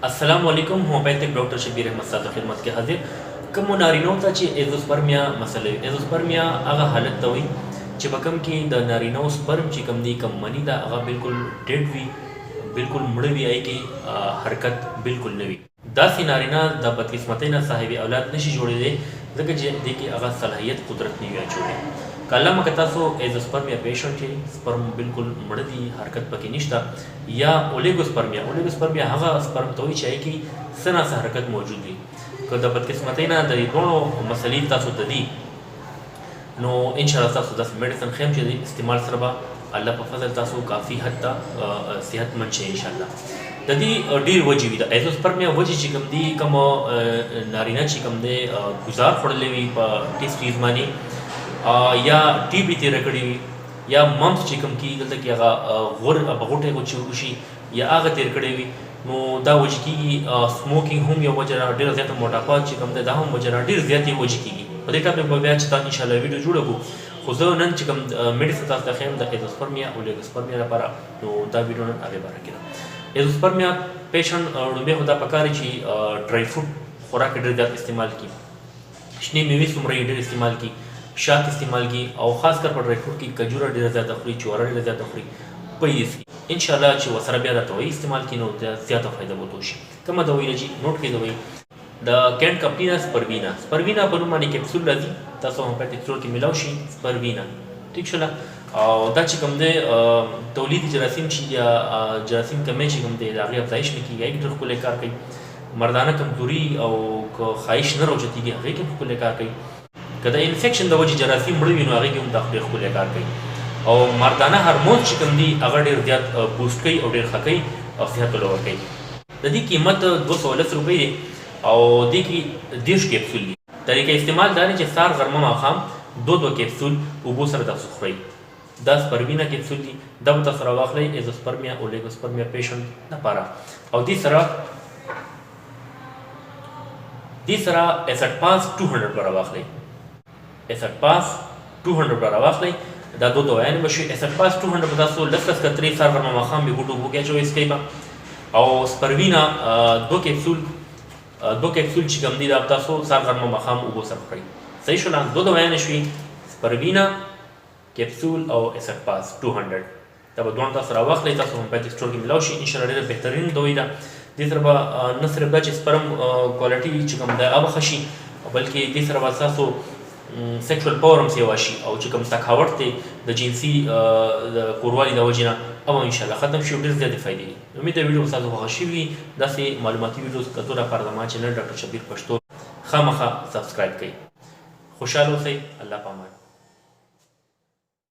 अस्सलाम वालेकुम homeopathic doctor Shabir अहमद साहब खिदमत के हाजिर कम नारीनों ته چې एजोस्पर्मिया مسله एजोस्पर्मिया هغه حالت ته وي چې په کوم کې د نارینو سپرم چې کوم دی کم منی دا هغه بالکل ډیډ وي بالکل مړ وي ای کې حرکت بالکل نه وي داسې نارینه د بدقسمتۍ نه صاحب اولاد نشي جوړېدی ځکه چې د کې هغه صلاحیت قدرت نه وي اچولی کله مکه تاسو एजोस्पर्मिया پیشنټ یې سپرم بالکل مړ دي حرکت پکې نشته یا ओलिगोस्पर्मिया هغه سپرم ته وي چې ای کې سنا سه حرکت موجود وي که د بدقسمتۍ نه د دوه مسلې تاسو ته دي نو ان شاء الله تاسو د میډیسن خیم چې استعمال سره به الله په فضل تاسو کافي حد ته صحتمند شئ ان شاء الله د دې ډیر وجې وي د एजोस्पर्मिया وجې چې کوم دي کوم نارینه چې کوم دی گزار خورلې وي په ټیسټیز باندې یا ټي بي تیر کړی وي یا ممس چې کوم کی دلته کې هغه غور بغوټه کو چې وشي یا هغه تیر کړی وي نو دا وجې کیږي سموکینګ هم یو وجه ډیر زیاته موټاپا چې کوم دی دا هم وجه ډیر زیاتې وجې کیږي په دې ټاپک په بیا چې تاسو ان شاء الله ویډیو جوړو خو زه نن چې کوم میډیسن تاسو ته خیم د एजोस्पर्मिया او ओलिगोस्पर्मिया لپاره نو دا ویډیو نن هغه باره کې एजोस्पर्मिया پیشنټ لومبه خدا پکاري چې ډرای فروټ خوراک ډیر زیات استعمال کی شنه میوې څومره ډیر استعمال کی شات استعمال کی او خاص کر په ډرای فروټ کې کجوره ډیر زیات خوري چوره ډیر زیات خوري پیس ان شاء الله چې وسره بیا د توي استعمال کینو ته زیاته فائدہ وته شي کومه دوی لږی نوٹ کړئ دوی د کینټ کمپنی سپروینا په نوم باندې کپسول راځي تاسو هم په ټیکسور کې ملاو شي سپروینا ٹھیک شول او دا چې کوم دی تولید جراثیم چې یا جراثیم کمې چې کوم دی د هغه افزایش مکیږي یک ډېر خپل کار کوي مردانه کمزوري او خواهش نه راوچتيږي هغه کې خپل کار کوي کله انفیکشن د وجې جراثیم مړ وي نو هغه کې هم د خپل کار کوي او مردانه هورمون چې کوم دی هغه ډېر زیات بوست کوي او ډېر ښه کوي او صحت ولور کوي د دې قیمت 210 روپۍ دی او د کې 10 کیپسول دي طریقه استعمال دا چې سار غرمه ماخام دو کیپسول وبو سره د خوري 10 پروینا کیپسول دي دا به تاسو راوخلئ एजोस्पर्मिया او ओलिगोस्पर्मिया پیشنټ لپاره او دې سره اسټ پاس 200 پر راوخلئ اسټ پاس 200 پر راوخلئ دا دو دوايان بشي اسټ پاس 200 په تاسو لکه کتري سار غرمه ماخام به ګټو وګیا چې اس کېبا او سپروینا دو کیپسول چې کوم دي دا تاسو سار غرمه ماخام وګو سره خورئ صحیح شول دو دوايان شوي سپروینا کیپسول او اسټ پاس 200 دا به دوه تاسو راوخلئ تاسو هم په ټیکسټور کې ملاو شي ان شاء الله ډېر بهترین دوی ده دې سره به نه صرف دا چې سپرم کوالټي چې کوم ده هغه خشي بلکې دې سره به تاسو سیکشوال پاور هم سیوا شي او چې کوم تکاوت دی د جنسي د کوروالي د وجې نه او ان شاء الله ختم شي ډېر زیاتې فایدې دي امید ده ویډیو تاسو خوښ شوي داسې معلوماتي ویډیوز کتو لپاره د ما چینل ډاکټر شبیر پښتو خامخا سبسکرایب کړئ خوشحاله اوسئ الله پامان